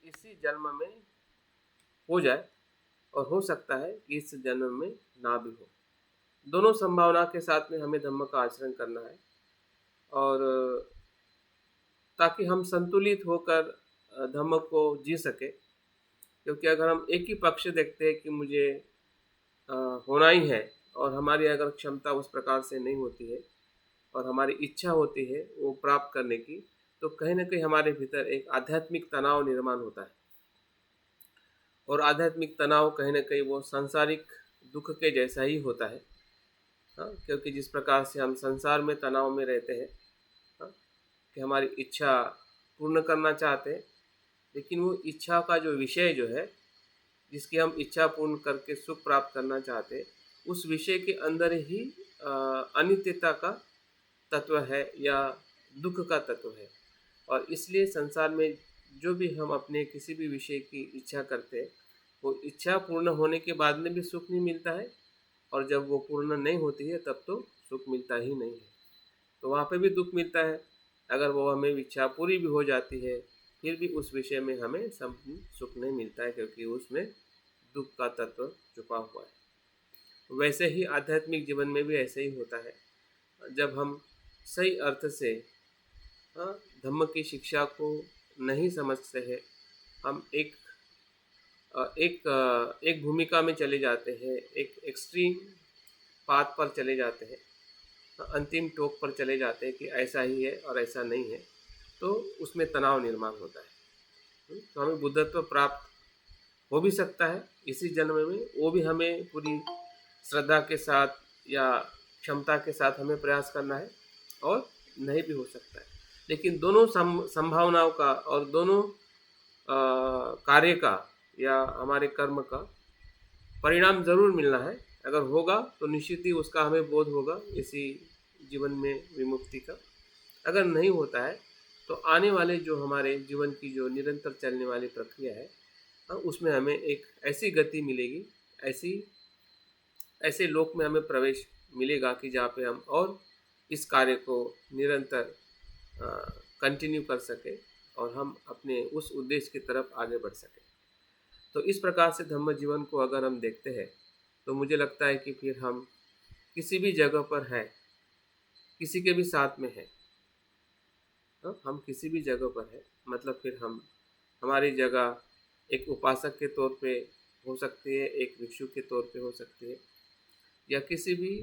इसी जन्म में हो जाए और हो सकता है कि इस जन्म में ना भी हो। दोनों संभावना के साथ में हमें धम्म का आचरण करना है, और ताकि हम संतुलित होकर धम्म को जी सके। क्योंकि अगर हम एक ही पक्ष देखते हैं कि मुझे होना ही है, और हमारी अगर क्षमता उस प्रकार से नहीं होती है और हमारी इच्छा होती है वो प्राप्त करने की, तो कहीं ना कहीं हमारे भीतर एक आध्यात्मिक तनाव निर्माण होता है। और आध्यात्मिक तनाव कहीं ना कहीं वो सांसारिक दुख के जैसा ही होता है। हाँ, क्योंकि जिस प्रकार से हम संसार में तनाव में रहते हैं, हाँ, कि हमारी इच्छा पूर्ण करना चाहते हैं, लेकिन वो इच्छा का जो विषय जो है, जिसकी हम इच्छा पूर्ण करके सुख प्राप्त करना चाहते हैं, उस विषय के अंदर ही अनित्यता का तत्व है या दुख का तत्व है। और इसलिए संसार में जो भी हम अपने किसी भी विषय की इच्छा करते हैं, वो इच्छा पूर्ण होने के बाद में भी सुख नहीं मिलता है, और जब वो पूर्ण नहीं होती है तब तो सुख मिलता ही नहीं है। तो वहाँ पे भी दुख मिलता है। अगर वो हमें इच्छा पूरी भी हो जाती है, फिर भी उस विषय में हमें सुख नहीं मिलता है, क्योंकि उसमें दुख का तत्व छुपा हुआ है। वैसे ही आध्यात्मिक जीवन में भी ऐसे ही होता है। जब हम सही अर्थ से हाँ, धम्म की शिक्षा को नहीं समझते हैं, हम एक भूमिका में चले जाते हैं, एक एक्सट्रीम पाथ पर चले जाते हैं, अंतिम टोक पर चले जाते हैं कि ऐसा ही है और ऐसा नहीं है, तो उसमें तनाव निर्माण होता है। तो हमें बुद्धत्व प्राप्त हो भी सकता है इसी जन्म में, वो भी हमें पूरी श्रद्धा के साथ या क्षमता के साथ हमें प्रयास करना है, और नहीं भी हो सकता है। लेकिन दोनों संभावनाओं का और दोनों कार्य का या हमारे कर्म का परिणाम जरूर मिलना है। अगर होगा तो निश्चित ही उसका हमें बोध होगा इसी जीवन में विमुक्ति का। अगर नहीं होता है तो आने वाले जो हमारे जीवन की जो निरंतर चलने वाली प्रक्रिया है, उसमें हमें एक ऐसी गति मिलेगी, ऐसे लोक में हमें प्रवेश मिलेगा कि जहाँ पे हम और इस कार्य को निरंतर कंटिन्यू कर सके और हम अपने उस उद्देश्य की तरफ आगे बढ़ सके। तो इस प्रकार से धम्म जीवन को अगर हम देखते हैं, तो मुझे लगता है कि फिर हम किसी भी जगह पर है, किसी के भी साथ में है, तो हम किसी भी जगह पर है, मतलब फिर हमारी जगह एक उपासक के तौर पे हो सकती है, एक भिक्षु के तौर पे हो सकती है, या किसी भी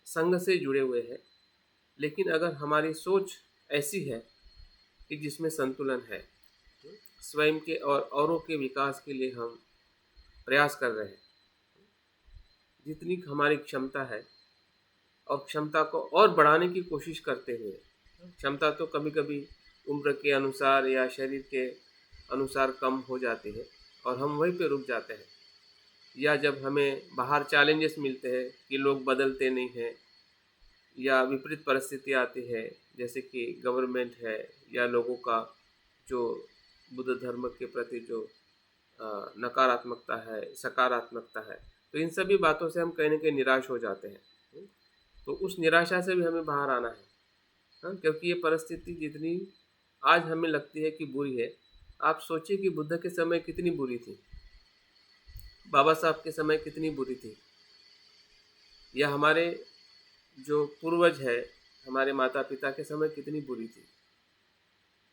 संघ से जुड़े हुए हैं। लेकिन अगर हमारी सोच ऐसी है कि जिसमें संतुलन है, स्वयं के और औरों के विकास के लिए हम प्रयास कर रहे हैं, जितनी हमारी क्षमता है, और क्षमता को और बढ़ाने की कोशिश करते हुए, क्षमता तो कभी कभी उम्र के अनुसार या शरीर के अनुसार कम हो जाती है और हम वहीं पे रुक जाते हैं, या जब हमें बाहर चैलेंजेस मिलते हैं कि लोग बदलते नहीं हैं, या विपरीत परिस्थिति आती है, जैसे कि गवर्नमेंट है या लोगों का जो बुद्ध धर्म के प्रति जो नकारात्मकता है, सकारात्मकता है, तो इन सभी बातों से हम कहीं ना कहीं निराश हो जाते हैं। तो उस निराशा से भी हमें बाहर आना है। हाँ, क्योंकि ये परिस्थिति जितनी आज हमें लगती है कि बुरी है, आप सोचिए कि बुद्ध के समय कितनी बुरी थी, बाबा साहब के समय कितनी बुरी थी, या हमारे जो पूर्वज है, हमारे माता पिता के समय कितनी बुरी थी।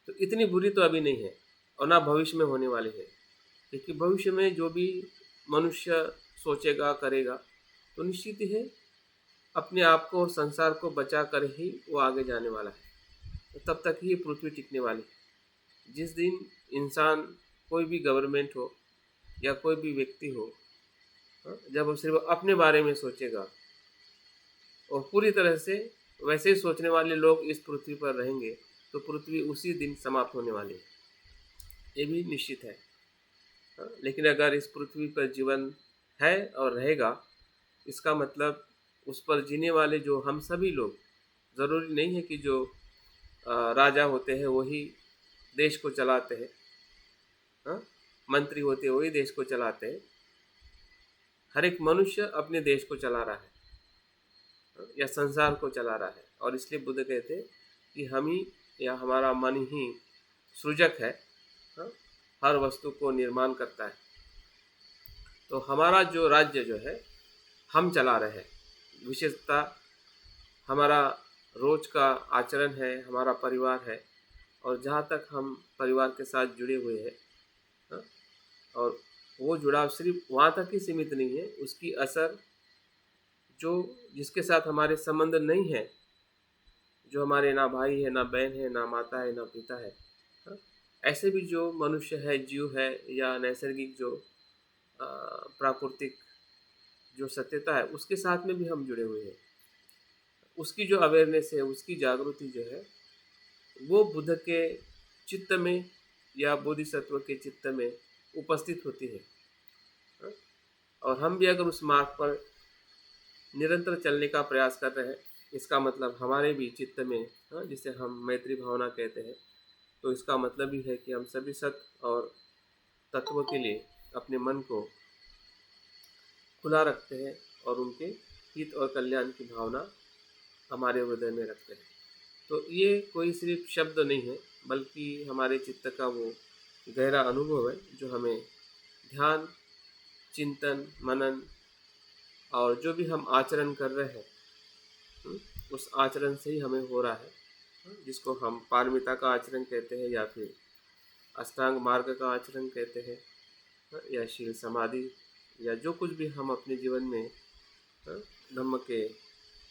तो इतनी बुरी तो अभी नहीं है, और ना भविष्य में होने वाली है। क्योंकि भविष्य में जो भी मनुष्य सोचेगा करेगा, तो निश्चित ही है अपने आप को और संसार को बचा कर ही वो आगे जाने वाला है। तो तब तक ही ये पृथ्वी टिकने वाली है। जिस दिन इंसान, कोई भी गवर्नमेंट हो या कोई भी व्यक्ति हो, जब वो सिर्फ अपने बारे में सोचेगा और पूरी तरह से वैसे ही सोचने वाले लोग इस पृथ्वी पर रहेंगे, तो पृथ्वी उसी दिन समाप्त होने वाली है, ये भी निश्चित है। लेकिन अगर इस पृथ्वी पर जीवन है और रहेगा, इसका मतलब उस पर जीने वाले जो हम सभी लोग, ज़रूरी नहीं है कि जो राजा होते हैं वही देश को चलाते हैं, मंत्री होते हैं वही देश को चलाते हैं। हर एक मनुष्य अपने देश को चला रहा है या संसार को चला रहा है, और इसलिए बुद्ध कहते हैं कि हम ही या हमारा मन ही सृजक है। हर वस्तु को निर्माण करता है। तो हमारा जो राज्य जो है हम चला रहे हैं, विशेषतः हमारा रोज का आचरण है, हमारा परिवार है, और जहाँ तक हम परिवार के साथ जुड़े हुए हैं, हाँ, और वो जुड़ाव सिर्फ वहाँ तक ही सीमित नहीं है, उसकी असर जो जिसके साथ हमारे संबंध नहीं है, जो हमारे ना भाई है, ना बहन है, ना माता है, ना पिता है, हाँ, ऐसे भी जो मनुष्य है, जीव है, या नैसर्गिक जो प्राकृतिक जो सत्यता है, उसके साथ में भी हम जुड़े हुए हैं। उसकी जो अवेयरनेस है, उसकी जागृति जो है, वो बुद्ध के चित्त में या बोधिसत्व के चित्त में उपस्थित होती है, हाँ? और हम भी अगर उस मार्ग पर निरंतर चलने का प्रयास कर रहे हैं, इसका मतलब हमारे भी चित्त में, हाँ, जिसे हम मैत्री भावना कहते हैं, तो इसका मतलब भी है कि हम सभी सत्य और तत्व के लिए अपने मन को खुला रखते हैं और उनके हित और कल्याण की भावना हमारे हृदय में रखते हैं। तो ये कोई सिर्फ शब्द नहीं है, बल्कि हमारे चित्त का वो गहरा अनुभव है जो हमें ध्यान, चिंतन, मनन और जो भी हम आचरण कर रहे हैं, उस आचरण से ही हमें हो रहा है, जिसको हम पारमिता का आचरण कहते हैं, या फिर अष्टांग मार्ग का आचरण कहते हैं, या शील समाधि, या जो कुछ भी हम अपने जीवन में धम्म के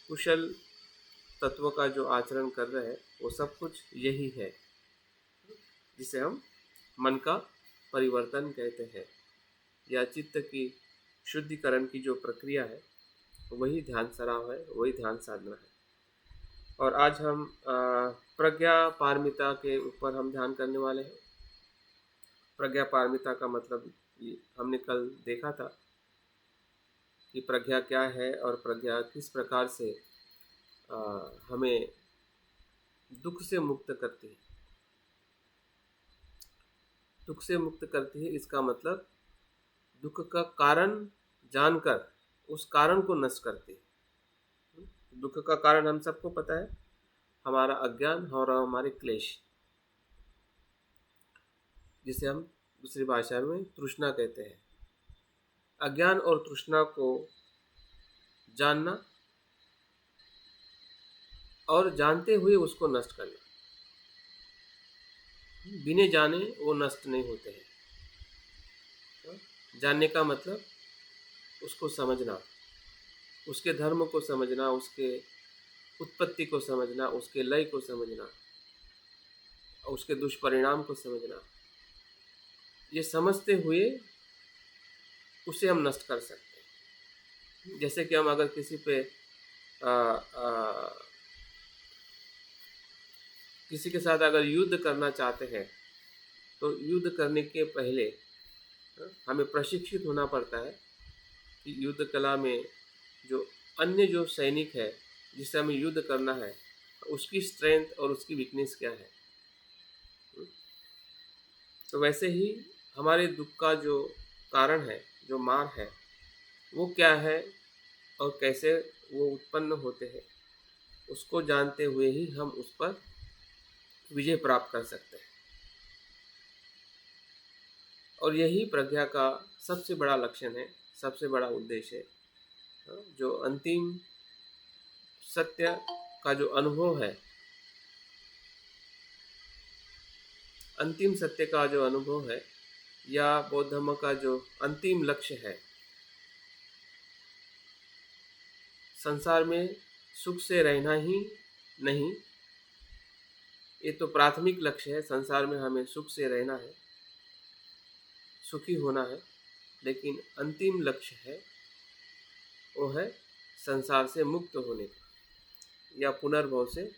कुशल तत्व का जो आचरण कर रहे हैं, वो सब कुछ यही है जिसे हम मन का परिवर्तन कहते हैं, या चित्त की शुद्धिकरण की जो प्रक्रिया है, वही ध्यान सराव है, वही ध्यान साधना है। और आज हम प्रज्ञा पारमिता के ऊपर हम ध्यान करने वाले हैं। प्रज्ञा पारमिता का मतलब हमने कल देखा था कि प्रज्ञा क्या है और प्रज्ञा किस प्रकार से हमें दुख से मुक्त करती है। दुख से मुक्त करती है, इसका मतलब दुख का कारण जानकर उस कारण को नष्ट करती है। दुख का कारण हम सबको पता है, हमारा अज्ञान और हमारे क्लेश, जिसे हम दूसरी भाषा में तृष्णा कहते हैं। अज्ञान और तृष्णा को जानना और जानते हुए उसको नष्ट करना। बिना जाने वो नष्ट नहीं होते हैं। जानने का मतलब उसको समझना, उसके धर्म को समझना, उसके उत्पत्ति को समझना, उसके लय को समझना, उसके दुष्परिणाम को समझना। ये समझते हुए उसे हम नष्ट कर सकते हैं। जैसे कि हम अगर किसी पे किसी के साथ अगर युद्ध करना चाहते हैं, तो युद्ध करने के पहले हमें प्रशिक्षित होना पड़ता है कि युद्ध कला में जो अन्य जो सैनिक है जिससे हमें युद्ध करना है, उसकी स्ट्रेंथ और उसकी वीकनेस क्या है। तो वैसे ही हमारे दुख का जो कारण है, जो मार है, वो क्या है और कैसे वो उत्पन्न होते हैं, उसको जानते हुए ही हम उस पर विजय प्राप्त कर सकते हैं। और यही प्रज्ञा का सबसे बड़ा लक्षण है, सबसे बड़ा उद्देश्य है। जो अंतिम सत्य का जो अनुभव है, अंतिम सत्य का जो अनुभव है, या बौद्ध धर्म का जो अंतिम लक्ष्य है, संसार में सुख से रहना ही नहीं, ये तो प्राथमिक लक्ष्य है। संसार में हमें सुख से रहना है, सुखी होना है, लेकिन अंतिम लक्ष्य है वो है संसार से मुक्त होने का, या पुनर्भव से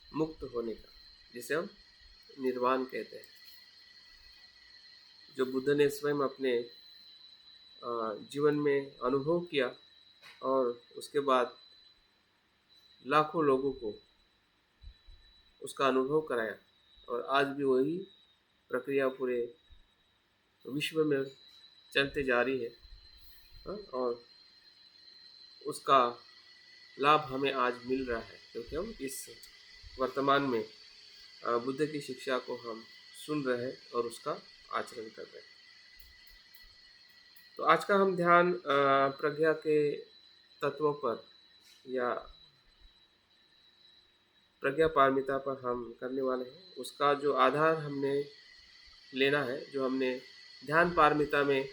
मुक्त होने का, जिसे हम निर्वाण कहते हैं। जो बुद्ध ने स्वयं अपने जीवन में अनुभव किया और उसके बाद लाखों लोगों को उसका अनुभव कराया, और आज भी वही प्रक्रिया पूरे विश्व में चलते जा रही है, और उसका लाभ हमें आज मिल रहा है, क्योंकि हम इस वर्तमान में बुद्ध की शिक्षा को हम सुन रहे हैं और उसका आचरण कर रहे हैं। तो आज का हम ध्यान प्रज्ञा के तत्वों पर या प्रज्ञा पारमिता पर हम करने वाले हैं। उसका जो आधार हमने लेना है, जो हमने ध्यान पारमिता में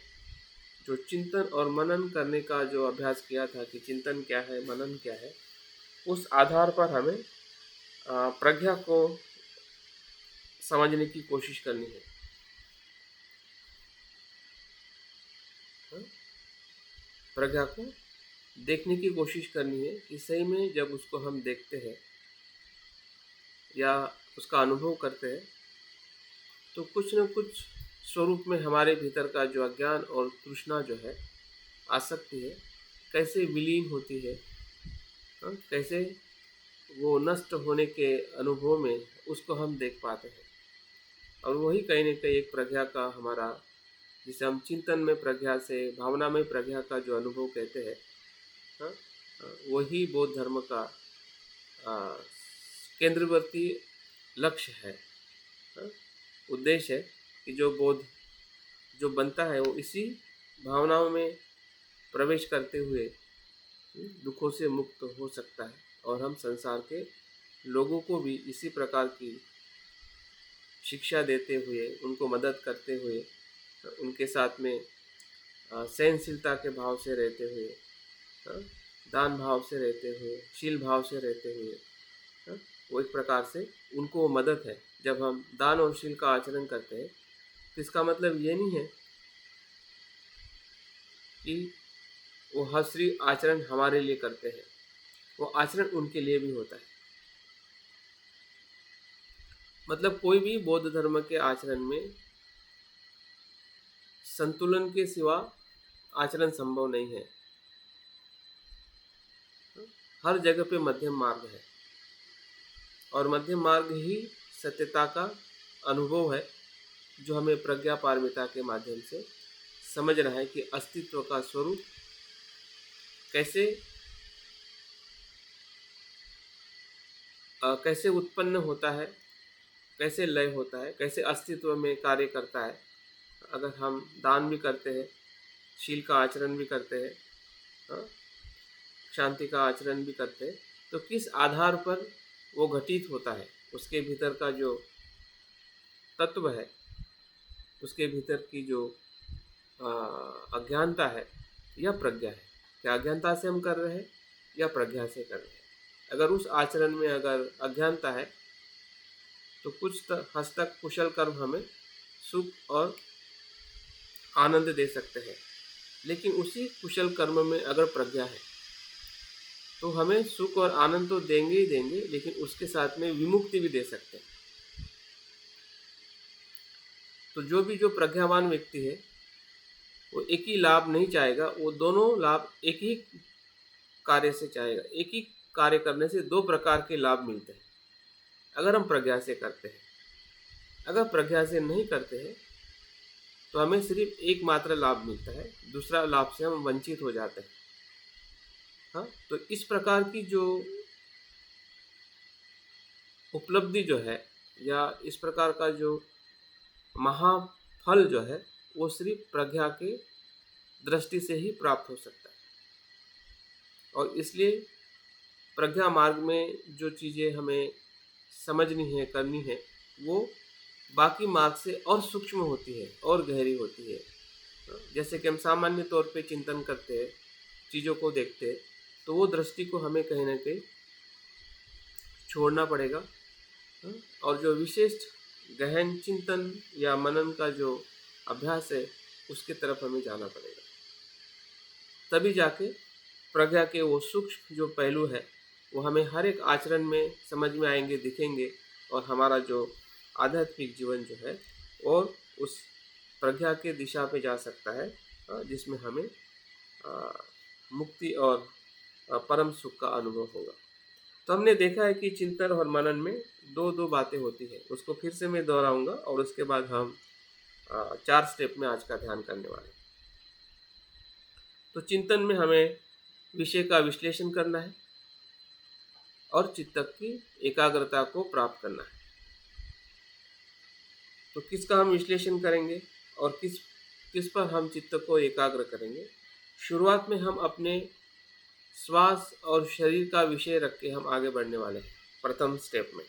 जो चिंतन और मनन करने का जो अभ्यास किया था कि चिंतन क्या है, मनन क्या है, उस आधार पर हमें प्रज्ञा को समझने की कोशिश करनी है। प्रज्ञा को देखने की कोशिश करनी है कि सही में जब उसको हम देखते हैं या उसका अनुभव करते हैं तो कुछ न कुछ स्वरूप में हमारे भीतर का जो अज्ञान और तृष्णा जो है, आसक्ति है, कैसे विलीन होती है, कैसे वो नष्ट होने के अनुभव में उसको हम देख पाते हैं। और वही कहीं न कहीं एक प्रज्ञा का हमारा, जिसे हम चिंतन में प्रज्ञा से भावना में प्रज्ञा का जो अनुभव कहते हैं, हाँ, वही बौद्ध धर्म का केंद्रवर्ती लक्ष्य है, उद्देश्य है कि जो बौद्ध जो बनता है वो इसी भावनाओं में प्रवेश करते हुए दुखों से मुक्त हो सकता है और हम संसार के लोगों को भी इसी प्रकार की शिक्षा देते हुए, उनको मदद करते हुए, उनके साथ में सहनशीलता के भाव से रहते हुए, दान भाव से रहते हुए, शील भाव से रहते हुए, वो एक प्रकार से उनको मदद है। जब हम दान और शील का आचरण करते हैं तो इसका मतलब ये नहीं है कि वो हर श्री आचरण हमारे लिए करते हैं, वो आचरण उनके लिए भी होता है। मतलब कोई भी बौद्ध धर्म के आचरण में संतुलन के सिवा आचरण संभव नहीं है। हर जगह पे मध्यम मार्ग है और मध्यम मार्ग ही सत्यता का अनुभव है, जो हमें प्रज्ञा पारमिता के माध्यम से समझना है कि अस्तित्व का स्वरूप कैसे उत्पन्न होता है, कैसे लय होता है, कैसे अस्तित्व में कार्य करता है। अगर हम दान भी करते हैं, शील का आचरण भी करते हैं, शांति का आचरण भी करते हैं, तो किस आधार पर वो घटित होता है, उसके भीतर का जो तत्व है, उसके भीतर की जो अज्ञानता है या प्रज्ञा है, क्या अज्ञानता से हम कर रहे हैं या प्रज्ञा से कर रहे हैं। अगर उस आचरण में अगर अज्ञानता है तो कुछ हद तक कुशल कर्म हमें सुख और आनंद दे सकते हैं, लेकिन उसी कुशल कर्म में अगर प्रज्ञा है तो हमें सुख और आनंद तो देंगे ही देंगे, लेकिन उसके साथ में विमुक्ति भी दे सकते हैं। तो जो प्रज्ञावान व्यक्ति है वो एक ही लाभ नहीं चाहेगा, वो दोनों लाभ एक ही कार्य से चाहेगा। एक ही कार्य करने से दो प्रकार के लाभ मिलते हैं अगर हम प्रज्ञा से करते हैं। अगर प्रज्ञा से नहीं करते हैं तो हमें सिर्फ एक मात्र लाभ मिलता है, दूसरा लाभ से हम वंचित हो जाते हैं। हाँ, तो इस प्रकार की जो उपलब्धि जो है या इस प्रकार का जो महाफल जो है वो सिर्फ प्रज्ञा के दृष्टि से ही प्राप्त हो सकता है। और इसलिए प्रज्ञा मार्ग में जो चीज़ें हमें समझनी है, करनी है, वो बाकी मार्ग से और सूक्ष्म होती है और गहरी होती है। जैसे कि हम सामान्य तौर पे चिंतन करते हैं, चीज़ों को देखते हैं, तो वो दृष्टि को हमें कहीं ना कहीं छोड़ना पड़ेगा और जो विशिष्ट गहन चिंतन या मनन का जो अभ्यास है उसके तरफ हमें जाना पड़ेगा। तभी जाके प्रज्ञा के वो सूक्ष्म जो पहलू है वो हमें हर एक आचरण में समझ में आएंगे, दिखेंगे, और हमारा जो आध्यात्मिक जीवन जो है और उस प्रज्ञा के दिशा पे जा सकता है, जिसमें हमें मुक्ति और परम सुख का अनुभव होगा। तो हमने देखा है कि चिंतन और मनन में दो बातें होती है। उसको फिर से मैं दोहराऊंगा और उसके बाद हम 4 स्टेप में आज का ध्यान करने वाले हैं। तो चिंतन में हमें विषय का विश्लेषण करना है और चित्त की एकाग्रता को प्राप्त करना है। तो किसका हम विश्लेषण करेंगे और किस किस पर हम चित्त को एकाग्र करेंगे। शुरुआत में हम अपने श्वास और शरीर का विषय रख के हम आगे बढ़ने वाले हैं प्रथम स्टेप में,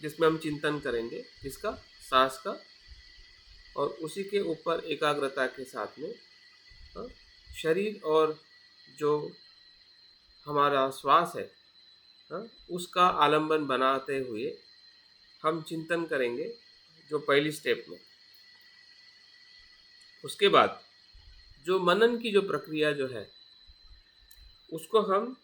जिसमें हम चिंतन करेंगे किसका, सांस का, और उसी के ऊपर एकाग्रता के साथ में शरीर और जो हमारा श्वास है उसका आलंबन बनाते हुए हम चिंतन करेंगे जो पहली स्टेप में। उसके बाद जो मनन की जो प्रक्रिया जो है उसको हम